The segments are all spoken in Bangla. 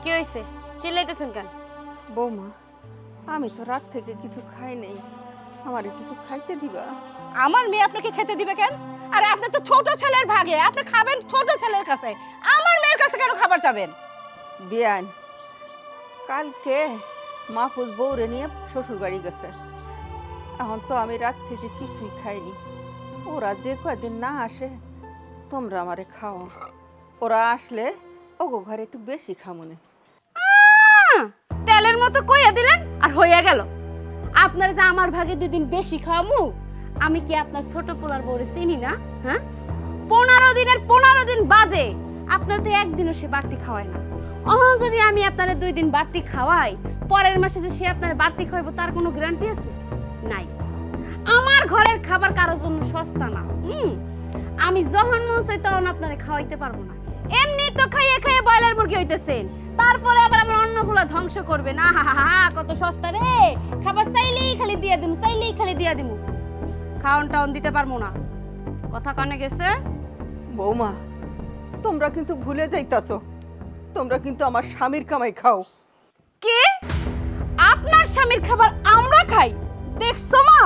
কি হইছে? চিল্লাইতেছেন কেন? বৌমা, আমি তো রাত থেকে কিছু খাই নাই, আমারে কিছু খাইতে দিবা? আমার মেয়ে আপনাকে খেতে দিবে কেন? আরে আপনি তো ছোট ছেলের ভাগে, আপনি খাবেন ছোট ছেলের কাছে, আমার মেয়ের কাছে কেন খাবার চাবেন? বিয়ান, কালকে মাহফুজ বউরে নিয়ে শ্বশুর বাড়ি গেছে। এখন তো আমি রাত থেকে কিছুই খাইনি। ওরা যে কয়দিন না আসে তোমরা আমারে খাও, ওরা আসলে ওগো ঘরে একটু বেশি খামনে। তেলের মতো কইয়া দিলেন আর হইয়া গেল। আপনার যে আমার ভাগে 2 দিন বেশি খাওয়ামু, আমি কি আপনার ছোট পোলার বউরে চিনি না? হ্যাঁ, 15 দিনের 15 দিন বাদে আপনার তো একদিনও সে বাড়তি খাওয়ায় না। অহন যদি আমি আপনারে 2 দিন বাড়তি খাওয়াই, পরের মাসে যে সে আপনার বাড়তি খাওয়াইবো তার কোনো গ্যারান্টি আছে? নাই। আমার ঘরের খাবার কারোর জন্য সস্তা না। আমি যখন মন চাই তখন আপনারে খাওয়াইতে পারবো না। এমনি তো খাইয়ে খাইয়ে ব্রয়লার মুরগি হইতেছেন, তারপরে আবার আমার অন্নগুলো ধ্বংস করবে না। কত সস্তা রে, খাবার চাইলেই খালি দিয়ে দিমু, চাইলেই খালি দিয়ে দিমু, খাওন টাউন দিতে পারবো না। কথা কানে গেছে? বৌমা, তোমরা কিন্তু ভুলে যাইতাছো, তোমরা কিন্তু আমার স্বামীর কামাই খাও। কি? আপনার স্বামীর খাবার আমরা খাই? দেখছো মা,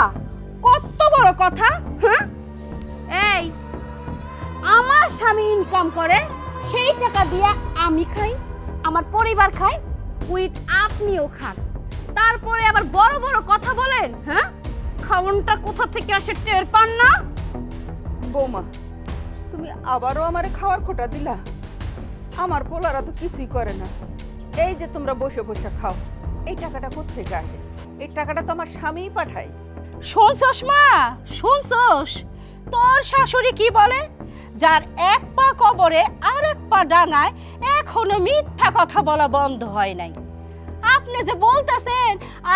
কত বড় কথা। হ্যাঁ, এই আমার স্বামী ইনকাম করে, সেই টাকা দিয়া আমি খাই, আমার পরিবার খায়, উইথ আপনিও খান, তারপরে আবার বড় বড় কথা বলেন। হ্যাঁ, খাওনটা কোথা থেকে আসে টের পান না? বৌমা, তুমি আবারও আমারে খাওয়ার খোটা দিলা। আমার পোলারা তো কিছুই করে না, এই যে তোমরা বসে বসে খাও, এই টাকাটা কোত্থেকে আসে? এই টাকাটা তো আমার স্বামীই পাঠায়। শুনছস মা, শুনছস? তোর শাশুড়ি কি বলে? যার এক পা কবরে আর এক পা ডাঙায়, এখনো মিথ্যা কথা বলা বন্ধ হয় নাই। আপনি যে বলতেছেন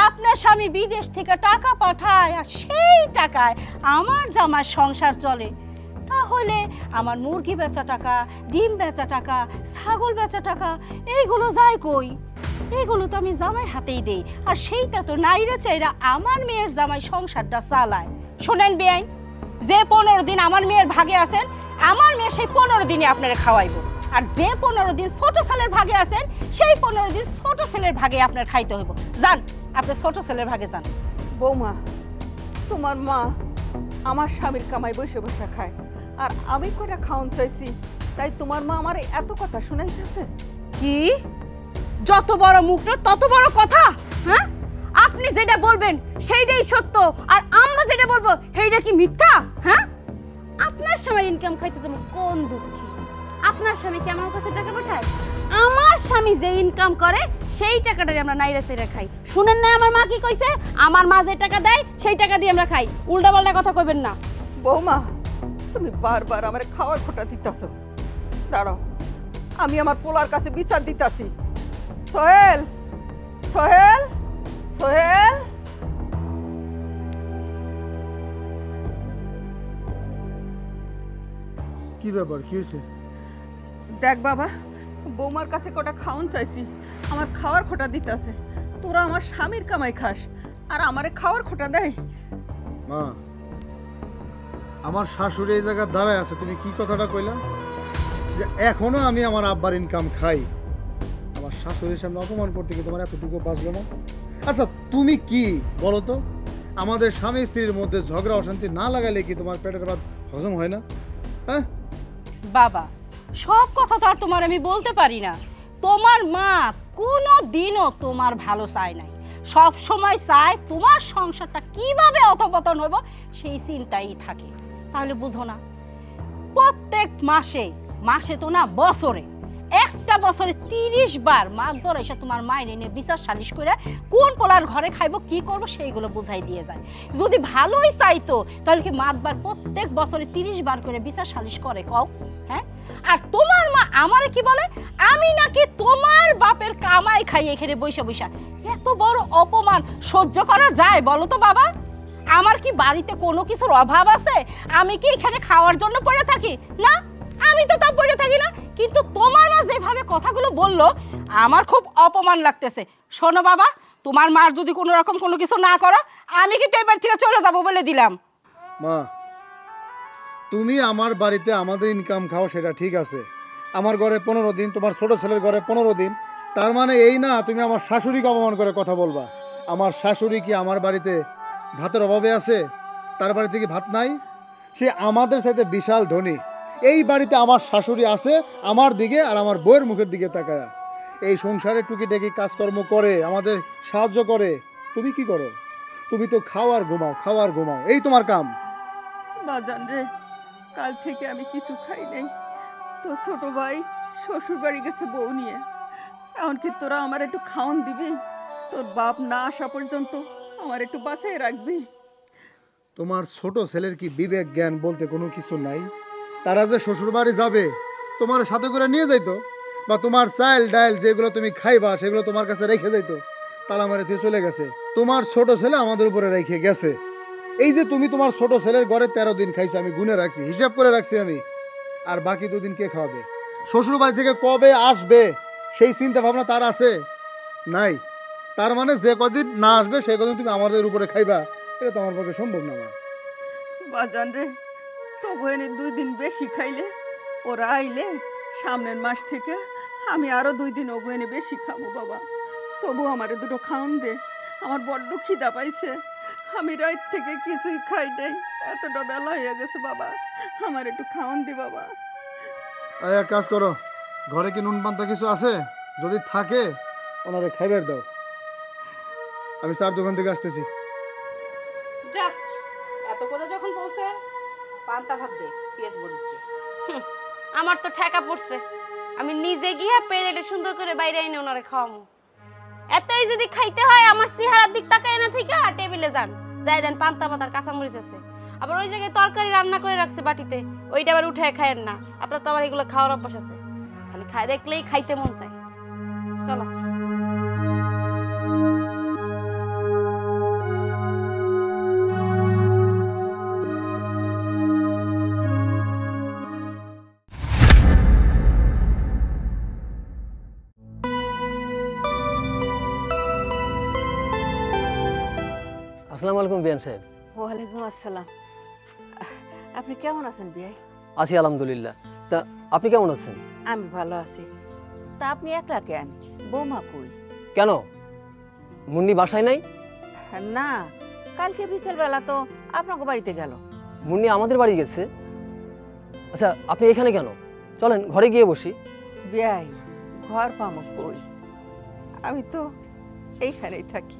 আপনার স্বামী বিদেশ থেকে টাকা পাঠায় আর সেই টাকায় আমার জামার সংসার চলে, তাহলে আমার মুরগি বেচা টাকা, ডিম বেচা টাকা, ছাগল বেচা টাকা এইগুলো যায় কই? এইগুলো তো আমি জামাই হাতেই দেই, আর সেইটা তো নাইরে চাইরা আমার মেয়ের জামাই সংসারটা চালায়। শোনেন বেআইন, যে 15 দিন আমার মেয়ের ভাগে আছেন, আমার মেয়ে সেই 15 দিনে আপনারা খাওয়াইব, আর যে 15 দিন ছোট ছেলের ভাগে আছেন, সেই 15 দিন ছোট ছেলের ভাগে আপনার খাইতে হইব। যান, আপনি ছোট ছেলের ভাগে যান। বৌমা, তোমার মা আমার স্বামীর কামাই বসে বসে খায়, আর আমি কটা খাওন চাইছি, তাই তোমার মা আমার এত কথা শুনাইতেছে? কি? যত বড় মুখটা তত বড় কথা। হ্যাঁ, আপনি যেটা বলবেন সেইটাই সত্য, আর আমরা যেটা বলবো সেইটা কি মিথ্যা? হ্যাঁ, আপনার স্বামী ইনকাম খাইতে তুমি কোন দুঃখী? আপনার স্বামী কি আমার কাছে টাকা পাঠায়? আমার স্বামী যে ইনকাম করে সেই টাকাটা আমরা নাইরা চাইরা খাই। শুনেন না আমার মা কি কইছে? আমার মা যে টাকা দেয় সেই টাকা দিয়ে আমরা খাই। উল্টাপাল্টা কথা কইবেন না। বৌমা, তুমি বারবার আমার খাওয়ার খোটা দিতেছো। দাঁড়াও, আমি আমার পোলার কাছে বিচার দিতাছি। সোহেল, সোহেল, সোহেল। কি ব্যাপার, কি হয়েছে? দেখ বাবা, বৌমার কাছে কটা খাওন চাইছি, আমার খাওয়ার খোটা দিতেছে। তোরা আমার স্বামীর কামাই খাস আর আমারে খাওয়ার খোটা দেয়। মা, আমার শাশুড়ি এই জায়গায় দাঁড়ায় আছে, তুমি কি কথাটা কইলা যে এখনো আমি আমার আব্বার ইনকাম খাই? আমার শাশুড়ির সামনে অপমান করতে গিয়ে তোমার এতটুকু বাঁচলো না? আচ্ছা তুমি কি বলো তো, আমাদের স্বামী স্ত্রীর মধ্যে ঝগড়া অশান্তি না লাগাইলে কি তোমার পেটের ভাত হজম হয় না? হ্যাঁ বাবা, সব কথা তো আর তোমার আমি বলতে পারি না। তোমার মা কোনো দিনও তোমার ভালো চায় নাই, সব সময় চায় তোমার সংসারটা কিভাবে অধপতন হইব সেই চিন্তাই থাকে। তাহলে বুঝো না, প্রত্যেক মাসে, মাসে তো না বছরে, একটা বছরে 30 বার মাতবর এসে তোমার মায়ের এনে বিচার সালিশ করে কোন পোলার ঘরে খাইবো কি করবো সেইগুলো বুঝাই দিয়ে যায়। যদি ভালোই চাইতো তাহলে কি মাতবার প্রত্যেক বছরে 30 বার করে বিচার সালিশ করে কও? হ্যাঁ, আর তোমার মা আমারে কি বলে, আমি নাকি তোমার বাপের কামাই খাই এখানে বৈশা বৈশা। এত বড় অপমান সহ্য করা যায় বলো তো বাবা? আমার কি বাড়িতে কোনো কিছুর অভাব আছে? আমি কি এখানে খাওয়ার জন্য পড়ে থাকি? না, আমি তো তা পড়ে থাকি না। কিন্তু তোমার মা যেভাবে কথাগুলো বললো আমার খুব অপমান লাগতেছে। শোনো বাবা, তোমার মার যদি কোনো রকম কোনো কিছু না করো, আমি কিন্তু এবার থেকে চলে যাব বলে দিলাম। মা, তুমি আমার বাড়িতে আমাদের ইনকাম খাও সেটা ঠিক আছে, আমার ঘরে 15 দিন, তোমার ছোট ছেলের ঘরে 15 দিন, তার মানে এই না তুমি আমার শাশুড়িকে অপমান করে কথা বলবা? আমার শাশুড়ি কি আমার বাড়িতে ভাতের অভাবে আছে? তার বাড়িতে কি ভাত নাই? সে আমাদের সাথে বিশাল ধনী। এই বাড়িতে আমার শাশুড়ি আছে আমার দিকে আর আমার বউয়ের মুখের দিকে তাকায়া। এই সংসারে টুকিটাকি কাজকর্ম করে, আমাদের সাহায্য করে। তুমি কি করো? তুমি তো খাওয়ার ঘুমাও, খাওয়ার ঘুমাও, এই তোমার কাম। বাজান রে, কাল থেকে আমি কিছু খাই নাই। তোর ছোট ভাই শ্বশুর বাড়ি গেছে বউ নিয়ে। এমনকি তোরা আমার একটু খাওয়ান দিবি? তোর বাপ না আসা পর্যন্ত আমার একটু বাঁচাই রাখবি? তোমার ছোট ছেলের কি বিবেক জ্ঞান বলতে কোনো কিছু নাই? তারা যে শ্বশুর বাড়ি যাবে তোমার সাথে করে নিয়ে যাইতো, বা তোমার চাল ডাল যেগুলো তুমি খাইবা সেগুলো তোমার কাছে রেখে যাইতো। তালা মারে তুই চলে গেছে, তোমার ছোট ছেলে আমাদের উপরে রেখে গেছে। এই যে তুমি তোমার ছোট ছেলের ঘরে 13 দিন খাইছো, আমি গুনে রাখছি, হিসাব করে রাখছি আমি। আর বাকি 2 দিন কে খাওয়াবে? শ্বশুর বাড়ি থেকে কবে আসবে সেই চিন্তা ভাবনা তার আছে? নাই। তার মানে যে কদিন না আসবে সেই কদিন তুমি আমাদের উপরে খাইবা, এটা তো আমার পক্ষে সম্ভব না। মা বাজান রে, তো বইনে 2 দিন বেশি খাইলে ওরা আইলে সামনের মাস থেকে আমি আরো 2 দিন ও বইনে বেশি খাবো বাবা। তবু আমারে দুটো খাওন দে, আমার বড্ড খিদা পাইছে। আমি রাত থেকে কিছুই খাই নাই, এতটা বেলা হয়ে গেছে বাবা, আমার একটু খাওন দি বাবা। এক কাজ করো, ঘরে কি নুন পান্তা কিছু আছে? যদি থাকে ওনারে খাইবার দাও। আমি চার দোকান থেকে আসতেছি। যা, এত করে যখন বলছে পান্তা ভাত দে, পেঁয়াজ মরিচ দে। আমার তো ঠেকা পড়ছে, আমি নিজে গিয়ে প্লেটে সুন্দর করে বাইরে এনে ওনারে খাওয়ামু। এতই যদি খাইতে হয় আমার চেহারার দিক তাকায় না থেকে টেবিলে যান, যাই দেন পান্তা ভাত আর কাঁচামরিচ আছে। আবার ওই জায়গায় তরকারি রান্না করে রাখছে বাটিতে, ওইটা আবার উঠে খায়েন না। আপনার তো আবার এগুলো খাওয়ার অভ্যাস আছে, খালি খাই দেখলেই খাইতে মন চায়। চলো। আসসালামু আলাইকুম বিয়ান সাহেব। ওয়ালাইকুম আসসালাম। আপনি কেমন আছেন বিয়াই? আছি আলহামদুলিল্লাহ। তা আপনি কেমন আছেন? আমি ভালো আছি। তা আপনি একলা কেন? বৌমা কই? কেন, মুন্নি বাসায় নাই? না, কালকে বিকেলবেলা তো আপনাকে বাড়িতে গেল। মুন্নি আমাদের বাড়ি গেছে? আচ্ছা, আপনি এখানে কেন? চলেন ঘরে গিয়ে বসি। বিয়াই, ঘর পামো কই? আমি তো এইখানেই থাকি।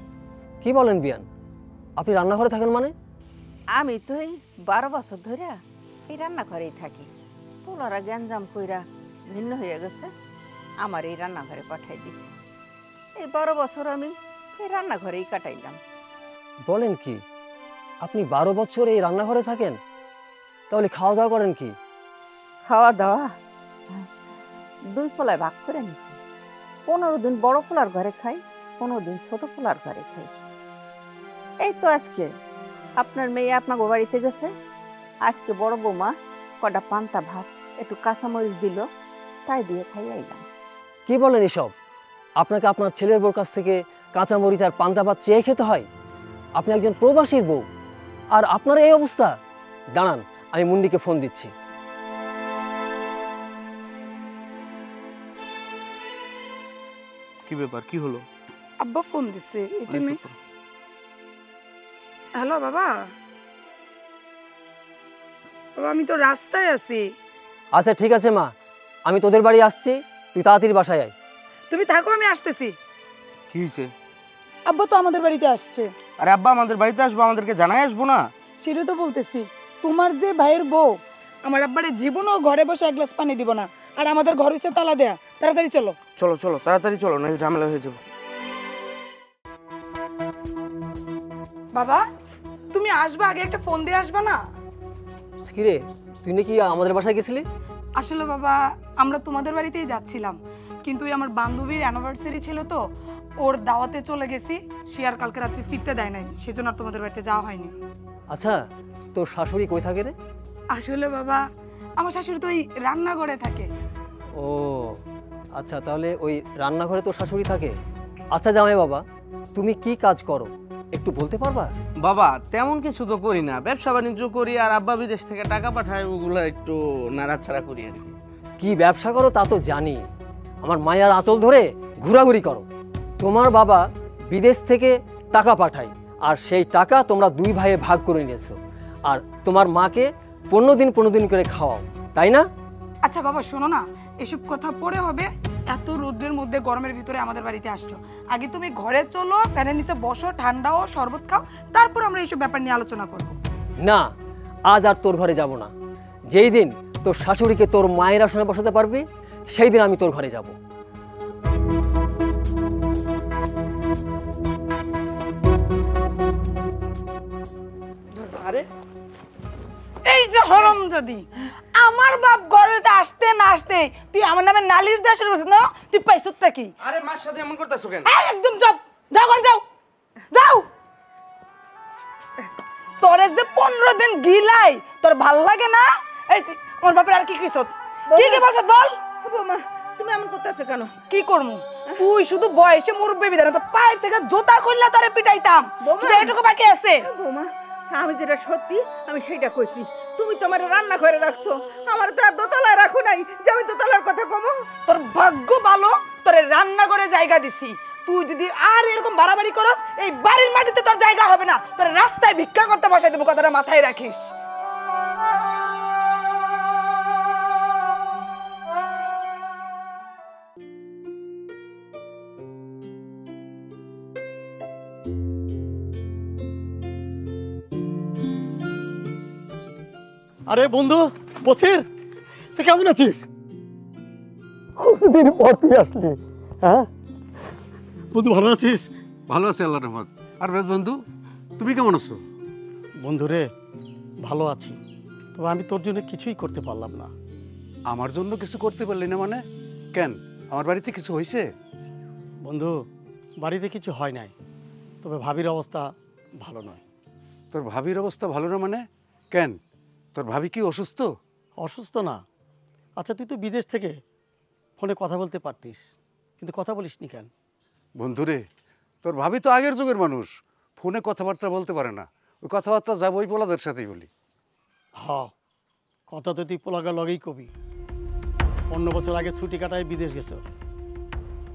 কি বলেন বিয়ান, আপনি রান্নাঘরে থাকেন মানে? আমি তো এই 12 বছর ধরে এই রান্নাঘরেই থাকি। পোলারা গ্যাঞ্জাম কইরা ভিন্ন হয়ে গেছে, আমার এই রান্নাঘরে পাঠাই দিছে। এই 12 বছর আমি এই রান্নাঘরেই কাটাইলাম। বলেন কি, আপনি 12 বছর এই রান্নাঘরে থাকেন? তাহলে খাওয়া দাওয়া করেন কি? খাওয়া দাওয়া 2 পোলায় ভাগ করে নিছি। 15 দিন বড় পোলার ঘরে খাই, 15 দিন ছোট পোলার ঘরে খাই। এই তো আজকে আপনার মেয়ে আপনাকে বাড়িতে গেছে, আজকে বড় বৌমা কটা পান্তা ভাত একটু কাঁচামরিচ দিল, তাই দিয়ে খাই আইলাম। কি বলেন এসব? আপনাকে আপনার ছেলের বউর কাছ থেকে কাঁচামরিচ আর পান্তা ভাত চেয়ে খেতে হয়? আপনি একজন প্রবাসীর বউ, আর আপনার এই অবস্থা? দাঁড়ান, আমি মুন্নিকে ফোন দিচ্ছি। কি ব্যাপার, কি হলো? আব্বা ফোন দিছে। হ্যালো বাবা, বাবা আমি তো রাস্তায় আছি। আচ্ছা ঠিক আছে মা, আমি তোদের বাড়ি আসছি, তুই তাড়াতাড়ি বাসায় আয়। তুমি থাকো, আমি আসতেছি। কি হয়েছে? আব্বা তো আমাদের বাড়িতে আসছে। আরে আব্বা আমাদের বাড়িতে আসবো, আমাদেরকে জানাই আসবো না? সেটা তো বলতেছি, তোমার যে ভাইয়ের বউ আমার আব্বারে জীবনও ঘরে বসে 1 গ্লাস পানি দিব না, আর আমাদের ঘর হইছে তালা দেয়া। তাড়াতাড়ি চলো। চলো চলো তাড়াতাড়ি চলো, নাহলে ঝামেলা হয়ে যাবে। বাবা তুমি আসবা, আগে একটা ফোন দিয়ে আসবা না? কিরে, তুই নাকি আমাদের বাসায় গেছিলি? আসলে বাবা আমরা তোমাদের বাড়িতেই যাচ্ছিলাম, কিন্তু ওই আমার বান্ধবীর অ্যানিভার্সারি ছিল তো, ওর দাওয়াতে চলে গেছি। সে আর কালকে রাত্রি ফিরতে দেয় নাই, সেজন্য আর তোমাদের বাড়িতে যাওয়া হয়নি। আচ্ছা, তোর শাশুড়ি কই থাকে রে? আসলে বাবা আমার শাশুড়ি তো ওই রান্নাঘরে থাকে। ও আচ্ছা, তাহলে ওই রান্নাঘরে তোর শাশুড়ি থাকে। আচ্ছা জামাই বাবা, তুমি কি কাজ করো একটু বলতে পারবা? বাবা তেমন কিছু তো করি না, ব্যবসা বাণিজ্য করি, আর আব্বা বিদেশ থেকে টাকা পাঠায়, ওগুলো একটু নাড়াচাড়া করি আর কি। কি ব্যবসা করো তা তো জানি, আমার মায়ের আঁচল ধরে ঘোরাঘুরি করো। তোমার বাবা বিদেশ থেকে টাকা পাঠায়, আর সেই টাকা তোমরা দুই ভাইয়ে ভাগ করে নিয়েছো, আর তোমার মাকে 15 দিন করে খাওয়াও, তাই না? আচ্ছা বাবা শোনো না, এসব কথা পরে হবে। এত রোদ্রের মধ্যে গরমের ভিতরে আমাদের বাড়িতে আসছো, আগে তুমি ঘরে চলো, ফ্যানের নিচে বসো, ঠান্ডাও শরবত খাও, তারপর আমরা এইসব ব্যাপার নিয়ে আলোচনা করব। না, আজ আর তোর ঘরে যাব না। যেই দিন তোর শাশুড়িকে তোর মায়ের আসনে বসাতে পারবি, সেই দিন আমি তোর ঘরে যাব। আরে এই যে হরমজাদি, আমার বাপ ঘরেতে আসতে না আসতে তুই আমার নামে নালিশ দেওয়া শুরু করছিস না? তুই পাইছটা কি? আরে মার সাথে এমন করতেছো কেন? একদম চুপ, যাও ঘরে যাও, যাও। তোরে যে 15 দিন গিলাই, তোর ভাল লাগে না? এই আমার বাপের আর কি কইছ? কি কি বলছ বল? বৌমা তুমি এমন করতেছো কেন? কি করমু? তুই শুধু বয়সে মুরব্বি বিধান, তো পায়ের থেকে জুতা খুললা তোরে পিটাইতাম। তুই এটুকু বাকি আছে? বৌমা আমি যেটা সত্যি আমি সেইটা কইছি। তুমি তো আমার রান্না করে রাখছো, আমার তো আর দোতলায় রাখো নাই যে আমি দোতলার কথা কমো। তোর ভাগ্য ভালো, তোরে রান্না করে জায়গা দিছি। তুই যদি আর এরকম বাড়াবাড়ি করস, এই বাড়ির মাটিতে তোর জায়গা হবে না। তোর রাস্তায় ভিক্ষা করতে বসাই দেবো, কথাটা মাথায় রাখিস। আরে বন্ধু বছির, তুই কেমন আছিস? কতদিন পর তুই আসলি। হ্যাঁ বন্ধু, ভালো আছিস? ভালো আছে আল্লাহর রহমত। আর বেশ বন্ধু, তুমি কেমন আছো? বন্ধু রে, ভালো আছি, তবে আমি তোর জন্য কিছুই করতে পারলাম না। আমার জন্য কিছু করতে পারলি না মানে? কেন, আমার বাড়িতে কিছু হয়েছে? বন্ধু, বাড়িতে কিছু হয় নাই, তবে ভাবির অবস্থা ভালো নয়। তোর ভাবির অবস্থা ভালো না মানে? কেন, তোর ভাবি কি অসুস্থ? অসুস্থ না। আচ্ছা তুই তো বিদেশ থেকে ফোনে কথা বলতে পারতিস, কিন্তু কথা বলিসনি কেন? বন্ধুরে, তোর ভাবি তো আগের যুগের মানুষ, ফোনে কথাবার্তা বলতে পারে না। ওই কথাবার্তা যাবো ওই পোলাদের সাথেই বলি। হ, কথা তো তুই পোলাগা লগেই কবি। 15 বছর আগে ছুটি কাটায় বিদেশ গেছ,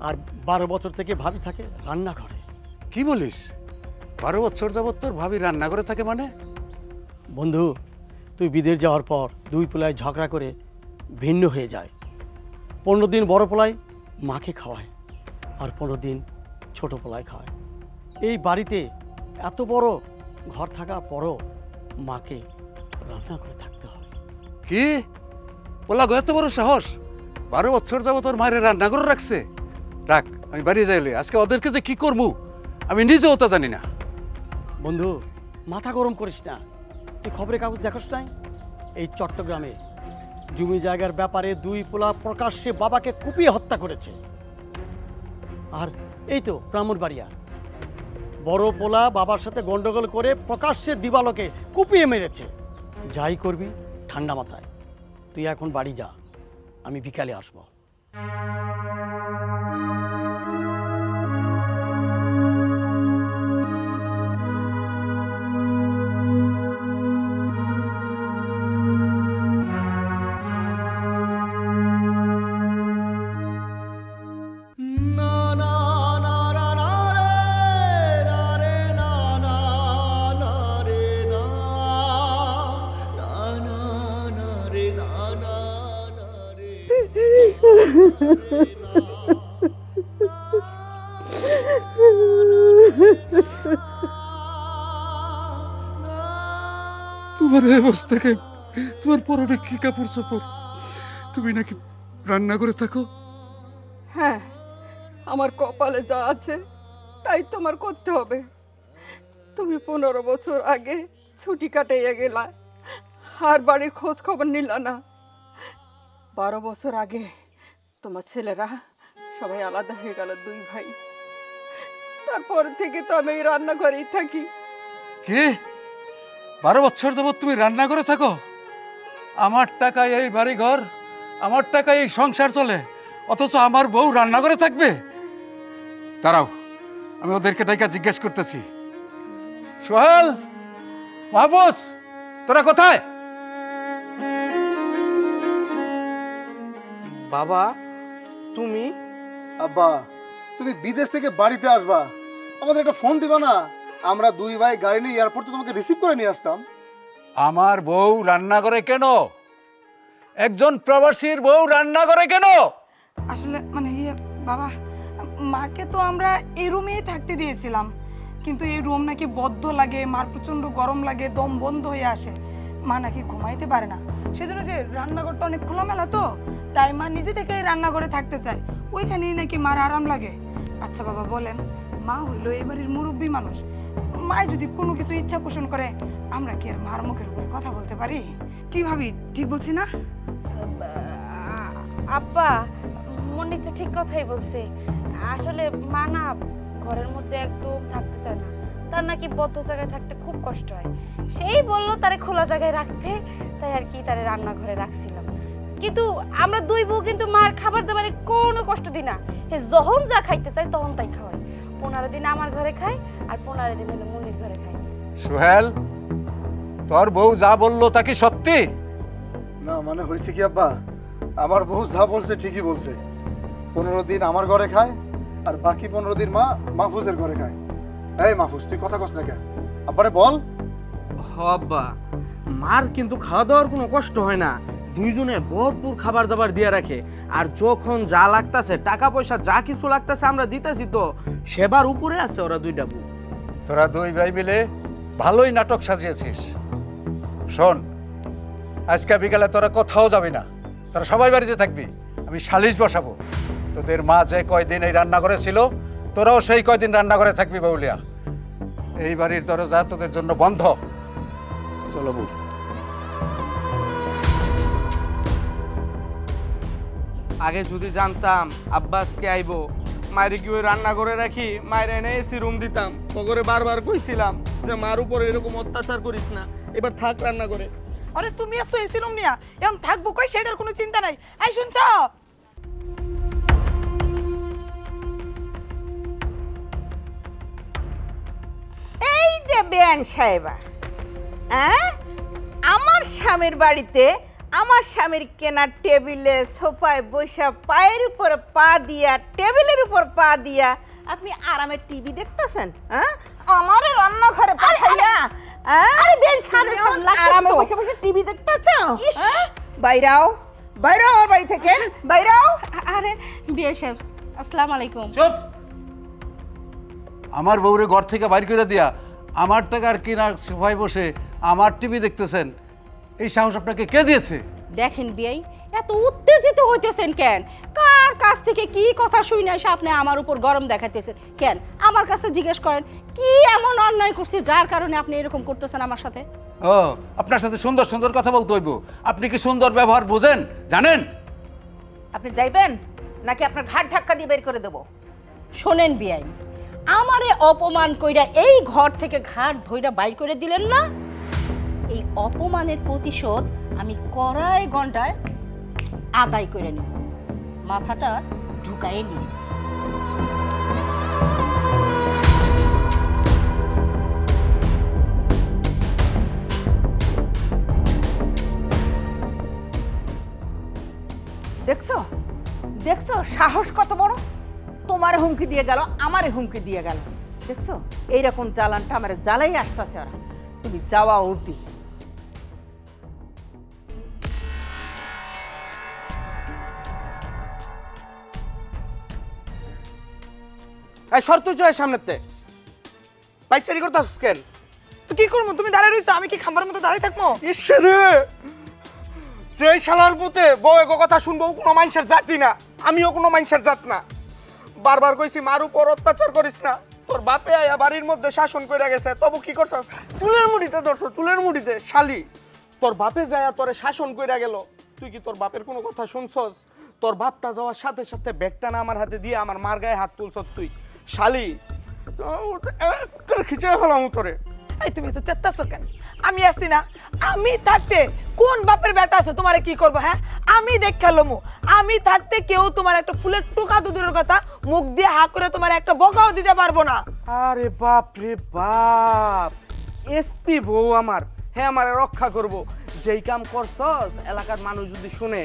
আর 12 বছর থেকে ভাবি থাকে রান্নাঘরে। কি বলিস? 12 বছর যাবত তোর ভাবি রান্নাঘরে থাকে মানে? বন্ধু, তুই বিদেশ যাওয়ার পর দুই পোলায় ঝগড়া করে ভিন্ন হয়ে যায়। 15 দিন বড় পোলায় মাকে খাওয়ায়, আর 15 দিন ছোট পোলায় খাওয়ায়। এই বাড়িতে এত বড় ঘর থাকার পরও মাকে রান্না করে থাকতে হয়। কি পোলাগো, এত বড় সাহস! 12 বছর যাবত তোর মায়ের রান্নাঘরে রাখছে। রাখ, আমি বাড়ি যাইলে আজকে ওদেরকে যে কি করবো আমি নিজেও তা জানি না। বন্ধু, মাথা গরম করিস না। তুই খবরের কাগজ দেখোস নাই? এই চট্টগ্রামে জমি জায়গার ব্যাপারে দুই পোলা প্রকাশ্যে বাবাকে কুপিয়ে হত্যা করেছে। আর এই তো ব্রাহ্মণবাড়িয়া, বড় পোলা বাবার সাথে গন্ডগোল করে প্রকাশ্যে দিবালোকে কুপিয়ে মেরেছে। যাই করবি ঠান্ডা মাথায়। তুই এখন বাড়ি যা, আমি বিকালে আসবো। তোমার এই অবস্থাকে, তোমার পরনে কি কাপড় চোপড়? তুমি নাকি রান্না করে থাকো? হ্যাঁ, আমার কপালে যা আছে তাই তোমার করতে হবে। তুমি 15 বছর আগে ছুটি কাটাইয়া গেলা, আর বাড়ির খোঁজ খবর নিলা না। 12 বছর আগে তোমার ছেলেরা সবাই আলাদা হয়ে গেল, 2 ভাই। তারপর থেকে তো আমি এই রান্নাঘরেই থাকি। কি 12 বছর যাবত তুমি রান্না করে থাকো? আমার টাকায় এই বাড়ি ঘর, আমার টাকায় এই সংসার চলে, অথচ আমার বউ রান্না করে থাকবে? দাঁড়াও, আমি ওদেরকে ডাইকা জিজ্ঞেস করতেছি। সোহেল, মাহবুস, তোরা কোথায়? বাবা তুমি? আব্বা, তুমি বিদেশ থেকে বাড়িতে আসবা, আমাদের একটা ফোন দিবা না? আমরা দুই ভাই গাড়ি নিয়ে এয়ারপোর্টে তোমাকে রিসিভ করে নিয়ে আসতাম। আমার বউ রান্না করে কেন? একজন প্রবাসীর বউ রান্না করে কেন? আসলে মানে বাবা, মাকে তো আমরা এই রুমেই থাকতে দিয়েছিলাম, কিন্তু এই রুম নাকি বদ্ধ লাগে, মার প্রচন্ড গরম লাগে, দম বন্ধ হয়ে আসে, মা নাকি ঘুমাইতে পারে না। সেজন্য যে রান্নাঘরটা অনেক খোলামেলা তো, তাই মা নিজে থেকে রান্নাঘরে থাকতে চায়, ওইখানেই নাকি মার আরাম লাগে। আচ্ছা বাবা বলেন, মা হইলো এই বাড়ির মুরব্বী মানুষ, মা যদি কোনো কিছু ইচ্ছা পোষণ করে, আমরা কি আর মার মুখের উপরে কথা বলতে পারি? কি ভাবি, ঠিক বলছি না? আব্বা, মুন্নি তো ঠিক কথাই বলছে। আসলে মা না ঘরের মধ্যে একদম থাকতে চায় না, তার নাকি বদ্ধ জায়গায় থাকতে খুব কষ্ট হয়। সেই বললো তারে খোলা জায়গায় রাখতে, তাই আর কি তারে রান্নাঘরে রাখছিলাম। কিন্তু আমরা দুই বউ কিন্তু মার খাবার দাবারে কোনো কষ্ট দিই না, যখন যা খাইতে চাই তখন তাই খাওয়াই। 15 দিন আমার ঘরে খাই, আর 15 দিন হলো মুন্নির ঘরে খাই। সোহেল, তোর বউ যা বললো তা কি সত্যি? না মানে হয়েছে কি আব্বা, আমার বউ যা বলছে ঠিকই বলছে। 15 দিন আমার ঘরে খায়, আর বাকি 15 দিন মা মাহফুজের ঘরে খায়। এই মাহফুজ, তুই কথা কস না কেন? আব্বারে বল। আব্বা, মার কিন্তু খাওয়া দাওয়ার কোনো কষ্ট হয় না, দুইজনে ভরপুর খাবার দাবার দিয়ে রাখে। আর যখন যা লাগতাছে, টাকা পয়সা যা কিছু লাগতাছে আমরা দিতেছি, তো সেবার উপরে আছে ওরা দুইটা বউ। তোরা দুই ভাই মিলে ভালোই নাটক সাজিয়েছিস। শোন, আজকে বিকালে তোরা কোথাও যাবি না, তোরা সবাই বাড়িতে থাকবি। আমি সালিশ বসাবো, তোদের মা যে কয়দিন এই রান্নাঘরে ছিল, তোরাও সেই কয়দিন রান্নাঘরে থাকবি। বাউলিয়া, এই বাড়ির দরজা তোদের জন্য বন্ধ। চলো বউ। আগে যদি জানতাম আব্বাসকে আইবো, মায়ের কি ওই রান্না করে রাখি, মায়ের এনে এসি রুম দিতাম। তো করে বারবার কইছিলাম যে মার উপর এরকম অত্যাচার করিস না, এবার থাক রান্না করে। আরে তুমি আসছো এসি রুম নিয়া, এরকম থাকবো কই, সেটার কোনো চিন্তা নাই। এই শুনছ, এই যে বেয়ান সাহেবা, হ্যাঁ, আমার স্বামীর বাড়িতে আমার স্বামীর কেনা টেবিলে সোফায় বসে পায়ের উপর পা দিয়া, টেবিলের উপর পা দিয়া আপনি আরামে টিভি দেখতেছেন? হ্যাঁ, আমার রান্নাঘরে পাঠাইয়া আরামে বসে বসে টিভি দেখতেছ? বাইরাও, বাইরাও আমার বাড়ি থেকে, বাইরাও। আরে বিয়ে সাহেব, আসসালামু আলাইকুম। চুপ! আমার বউরে ঘর থেকে বাইর করে দিয়া আমার টাকার কিনা সোফায় বসে আমার টিভি দেখতেছেন, এই সাহস আপনাকে কে দিয়েছে? দেখেন বিয়াই, এত উত্তেজিত হইতেছেন কেন? কার কাছ থেকে কি কথা শুনে এসে আপনি আমার উপর গরম দেখাইতেছেন কেন? আমার কাছে জিজ্ঞেস করেন, কি এমন অন্যায় করছি যার কারণে আপনি এরকম করতেছেন আমার সাথে? ও, আপনার সাথে সুন্দর সুন্দর কথা বলতে হইব। আপনি কি সুন্দর ব্যবহার বোঝেন, জানেন? আপনি যাইবেন নাকি আপনার ঘাট ধাক্কা দিয়ে বের করে দেবো? শোনেন বিয়াই, আমারে অপমান কইরা এই ঘর থেকে ঘাট ধইরা বাইর করে দিলেন না, এই অপমানের প্রতিশোধ আমি কড়াই ঘন্টায় আদায় করে নিব। মাথাটা ঢুকাই নিয়ে দেখছো, দেখছো সাহস কত বড়! তোমার হুমকি দিয়ে গেল, আমারে হুমকি দিয়ে গেল। দেখছো, এইরকম জ্বালানটা আমার জ্বালাই আসতেছে ওরা। তুমি যাওয়া অবধি। এই সর, তুই চল সামনেতে। পাইচারি করতেছিস কেন? তো কি করবো, তুমি দাঁড়িয়ে রইছো, আমি কি খাম্বার মতো দাঁড়িয়ে থাকবো? ইসরে, যে শালার পুতে বউ এগো কথা শুনবো, কোনো মানুষের জাতি না, আমিও কোনো মানুষের জাত না। বারবার কইছি মার উপর অত্যাচার করিস না, তোর বাপে আয়া বাড়ির মধ্যে শাসন করে গেছে, তবু কি করছস? চুলের মুড়িতে ধরছ, চুলের মুড়িতে। শালি, তোর বাপে যায়া তোরে শাসন করে গেল, তুই কি তোর বাপের কোনো কথা শুনছস? তোর বাপটা যাওয়ার সাথে সাথে ব্যাগটা না আমার হাতে দিয়ে আমার মার গায়ে হাত তুলছস তুই। শালি, খিচে ফেলাম তোরে। এই তুমি তো চেত্তাছো কেন? আমি আছি না, আমি থাকতে কোন বাপের বেটা আছে তোমারে কি করবো? হ্যাঁ, আমি দেখে লমু। আমি থাকতে কেউ তোমার একটা ফুলের টোকা দূরের কথা, মুখ দিয়ে হা করে তোমার একটা বকাও দিতে পারবো না। আরে বাপ রে বাপ, এসপি বউ আমার, হ্যাঁ আমারে রক্ষা করব। যেই কাম করছস এলাকার মানুষ যদি শুনে,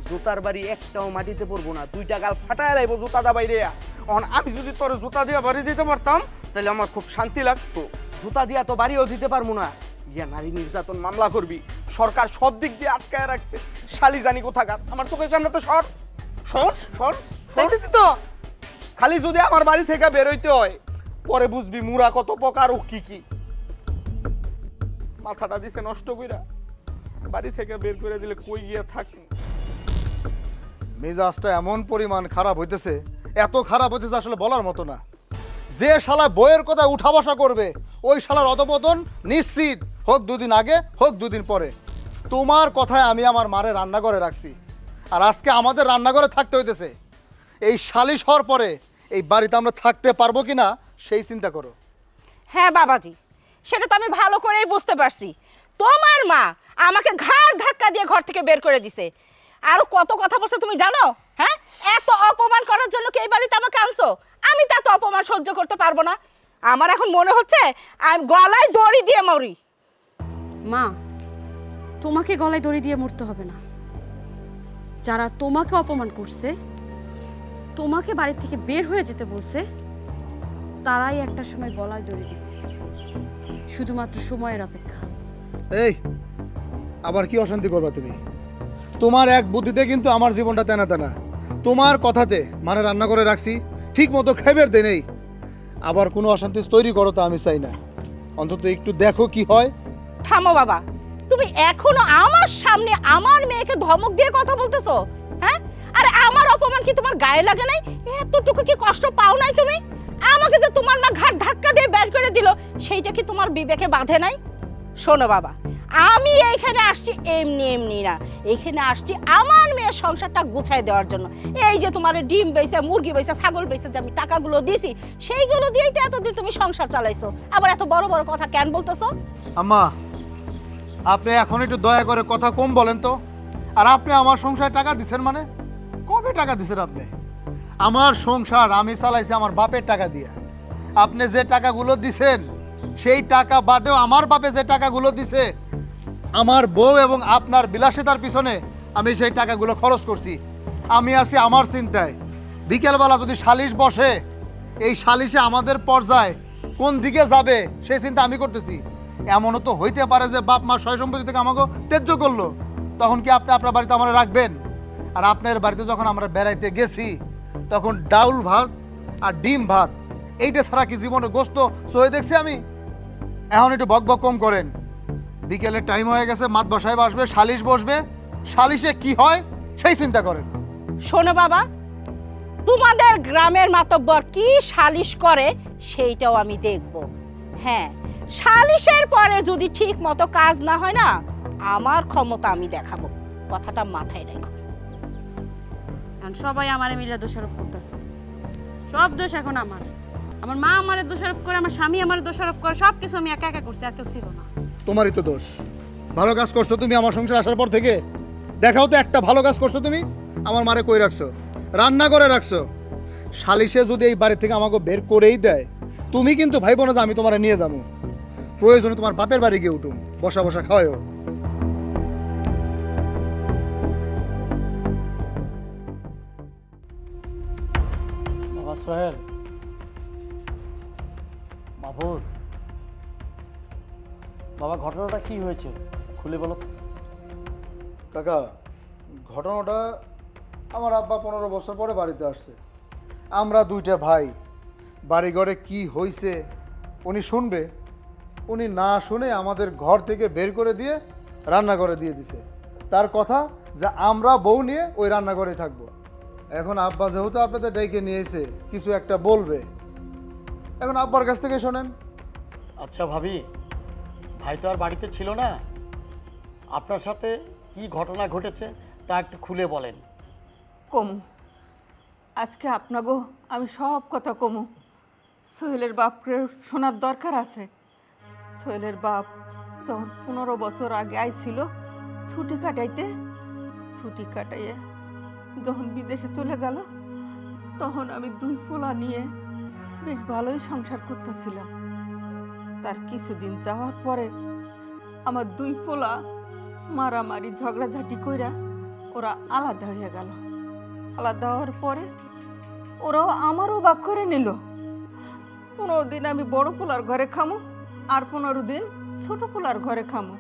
জুতার বাড়ি একটাও মাটিতে পড়বো না, 2টা গাল ফাটায় লাইব জুতাটা বাইরে। এখন আমি যদি তোর জুতা দিয়ে বাড়ি দিতে পারতাম তাহলে আমার খুব শান্তি লাগতো। জুতা দিয়া তো বাড়িও দিতে পারবো না, ইয়া নারী নির্যাতন মামলা করবি, সরকার সব দিক দিয়ে আটকায় রাখছে। শালি জানি কোথাকার, আমার চোখের সামনে তো সর সর সর চাইতেছি তো। খালি যদি আমার বাড়ি থেকে বেরোইতে হয় পরে বুঝবি মুরা কত প্রকার ও কি কি। মাথাটা দিছে নষ্ট কইরা, বাড়ি থেকে বের করে দিলে কই গিয়ে থাকি। মেজাজটা এমন পরিমাণ খারাপ হইতেছে, এত খারাপ হইতেছে আসলে বলার মতো না। যে শালা বইয়ের কথা উঠা বসা করবে ওই শালার অধপতন নিশ্চিত, হোক 2 দিন আগে হোক 2 দিন পরে। তোমার কথায় আমি আমার মারে রান্নাঘরে রাখছি, আর আজকে আমাদের রান্নাঘরে থাকতে হইতেছে। এই শালিশ হওয়ার পরে এই বাড়িতে আমরা থাকতে পারবো কিনা সেই চিন্তা করো। হ্যাঁ বাবাজি, সেটা তো আমি ভালো করেই বুঝতে পারছি। তোমার মা আমাকে ঘাড় ধাক্কা দিয়ে ঘর থেকে বের করে দিছে। আর কত কথা বলছে তুমি জানো? হ্যাঁ, এত অপমান করার জন্য কি এই বাড়িতে আমাকে আনছো? আমি তো এত অপমান সহ্য করতে পারবো না। আমার এখন মনে হচ্ছে আমি গলায় দড়ি দিয়ে মরি। মা, তোমাকে গলায় দড়ি দিয়ে মরতে হবে না। যারা তোমাকে অপমান করছে, তোমাকে বাড়ি থেকে বের হয়ে যেতে বলছে, তারাই একটা সময় গলায় দড়ি দিবে। শুধুমাত্র সময়ের অপেক্ষা। এই আবার কি অশান্তি করবা তুমি? তোমার এক বুদ্ধিতে কিন্তু আমার জীবনটা তেনা তেনা। তোমার কথাতে মানে রান্না করে রাখছি, ঠিক মতো খাইবার দে নেই। আবার কোনো অশান্তি তৈরি করো তা আমি চাই না। অন্তত একটু দেখো কি হয়। থামো বাবা, তুমি এখনো আমার সামনে আমার মেয়েকে ধমক দিয়ে কথা বলতেছো? হ্যাঁ, আরে আমার অপমান কি তোমার গায়ে লাগে নাই? এতটুকু কি কষ্ট পাও নাই তুমি? আমাকে যে তোমার মা ঘাড় ধাক্কা দিয়ে বের করে দিল, সেইটা কি তোমার বিবেকে বাঁধে নাই? শোনো বাবা, আমি এইখানে আসছি এমনি এমনি না, এইখানে আসছি আমার মেয়ের সংসারটা গুছাই দেওয়ার জন্য। এই যে তোমার ডিম বেচে, মুরগি বেচে, ছাগল বেচে যে আমি টাকাগুলো দিছি, সেইগুলো দিয়েই তো এতদিন তুমি সংসার চালাইছো। আবার এত বড় বড় কথা কেন বলতেছো? আম্মা, আপনি এখন একটু দয়া করে কথা কম বলেন তো। আর আপনি আমার সংসারে টাকা দিচ্ছেন মানে? কবে টাকা দিচ্ছেন আপনি? আমার সংসার আমি চালাইছি আমার বাপের টাকা দিয়ে। আপনি যে টাকাগুলো দিছেন সেই টাকা বাদেও আমার বাপে যে টাকাগুলো দিছে, আমার বউ এবং আপনার বিলাসিতার পিছনে আমি সেই টাকাগুলো খরচ করছি। আমি আছি আমার চিন্তায়। বিকেলবেলা যদি সালিশ বসে, এই সালিশে আমাদের পর্যায়ে কোন দিকে যাবে সেই চিন্তা আমি করতেছি। এমনও তো হইতে পারে যে বাপ মা সয় সম্পত্তি থেকে আমাকে ত্যায্য করলো, তখন কি আপনি আপনার বাড়িতে আমরা রাখবেন? আর আপনার বাড়িতে যখন আমরা বেড়াইতে গেছি তখন ডাউল ভাত আর ডিম ভাত, এইটা ছাড়া কি জীবনে গোস্ত সয়ে দেখছি আমি? এখন একটু বক বক কম করেন। বিকেলের টাইম হয়ে গেছে, মাত বসায় বসবে, সালিশ বসবে, সালিশে কি হয় সেই চিন্তা করেন। শোনো বাবা, তোমাদের গ্রামের মাতব্বর কি সালিশ করে সেইটাও আমি দেখব। হ্যাঁ, সালিশের পরে যদি ঠিক মতো কাজ না হয় না, আমার ক্ষমতা আমি দেখাবো। কথাটা মাথায় রাখো। এখন সবাই আমারে মিলে দোষারোপ করতেছে। সব দোষ এখন আমার। আমার মা আমারে দোষারোপ করে, আমার স্বামী আমারে দোষারোপ করে, সব কিছু আমি একা একা করছি, আর কেউ ছিল না। তোমারই তো দোষ। ভালো কাজ করছো তুমি আমার সংসার আসার পর থেকে। দেখাও তো একটা ভালো কাজ করছো তুমি। আমার মারে কই রাখছো? রান্না করে রাখছো। সালিশে যদি এই বাড়ি থেকে আমাকে বের করেই দেয়, তুমি কিন্তু ভাইবো না যে আমি তোমারে নিয়ে যাবো। প্রয়োজনে তোমার বাপের বাড়ি গিয়ে উঠুম, বসা বসা খাওয়াও। বাবা সোহেল, মাহফুজ, বাবা ঘটনাটা কি হয়েছে খুলে বলো। কাকা, ঘটনাটা আমার আব্বা 15 বছর পরে বাড়িতে আসছে। আমরা 2টা ভাই, বাড়িঘরে কি হয়েছে উনি শুনবে, উনি না শুনে আমাদের ঘর থেকে বের করে দিয়ে রান্নাঘরে দিয়ে দিছে। তার কথা যে আমরা বউ নিয়ে ওই রান্নাঘরে থাকবো। এখন আব্বা যেহেতু আপনাদের ডেকে নিয়েছে, কিছু একটা বলবে, এখন আব্বার কাছ থেকে শোনেন। আচ্ছা ভাবি, ভাই তো আর বাড়িতে ছিল না, আপনার সাথে কি ঘটনা ঘটেছে তা একটু খুলে বলেন। কমু, আজকে আপনাগো আমি সব কথা কমু। সোহেলের বাপকে শোনার দরকার আছে। সোহেলের বাপ যখন 15 বছর আগে আইছিল ছুটি কাটাইতে, ছুটি কাটাইয়ে যখন বিদেশে চলে গেল, তখন আমি 2 পোলা নিয়ে বেশ ভালোই সংসার করতেছিলাম। তার কিছুদিন যাওয়ার পরে আমার 2 পোলা মারামারি ঝগড়াঝাটি কইরা ওরা আলাদা হয়ে গেল। আলাদা হওয়ার পরে ওরাও আমারও ভাগ করে নিল। 15 দিন আমি বড় পোলার ঘরে খামো, আর 15 দিন ছোট পোলার ঘরে খামো।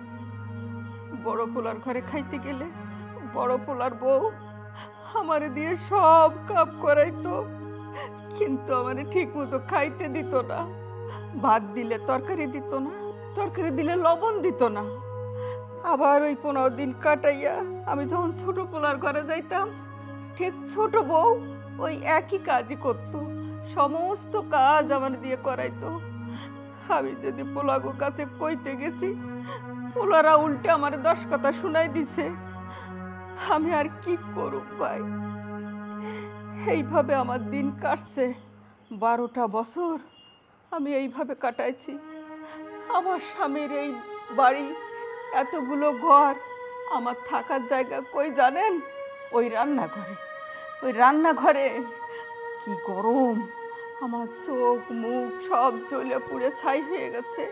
বড় পোলার ঘরে খাইতে গেলে বড় পোলার বউ আমারে দিয়ে সব কাজ করাইতো, কিন্তু আমারে ঠিক মতো খাইতে দিত না। ভাত দিলে তরকারি দিত না, তরকারি দিলে লবণ দিত না। আবার ওই 15 দিন কাটাইয়া আমি যখন ছোট পোলার ঘরে যাইতাম, ঠিক ছোট বউ ওই একই কাজই করতো, সমস্ত কাজ আমার দিয়ে করাইতো। আমি যদি পোলাগো কাছে কইতে গেছি, পোলারা উল্টে আমার 10 কথা শুনাই দিছে। আমি আর কি করব ভাই? এইভাবে আমার দিন কাটছে। 12টা বছর আমি এইভাবে কাটাইছি। আমার স্বামীর এই বাড়ি, এতগুলো ঘর, আমার থাকার জায়গা কই জানেন? ওই রান্নাঘরে। ওই রান্নাঘরে কি গরম! আমার চোখ মুখ সব জ্বলে পুড়ে ছাই হয়ে গেছে।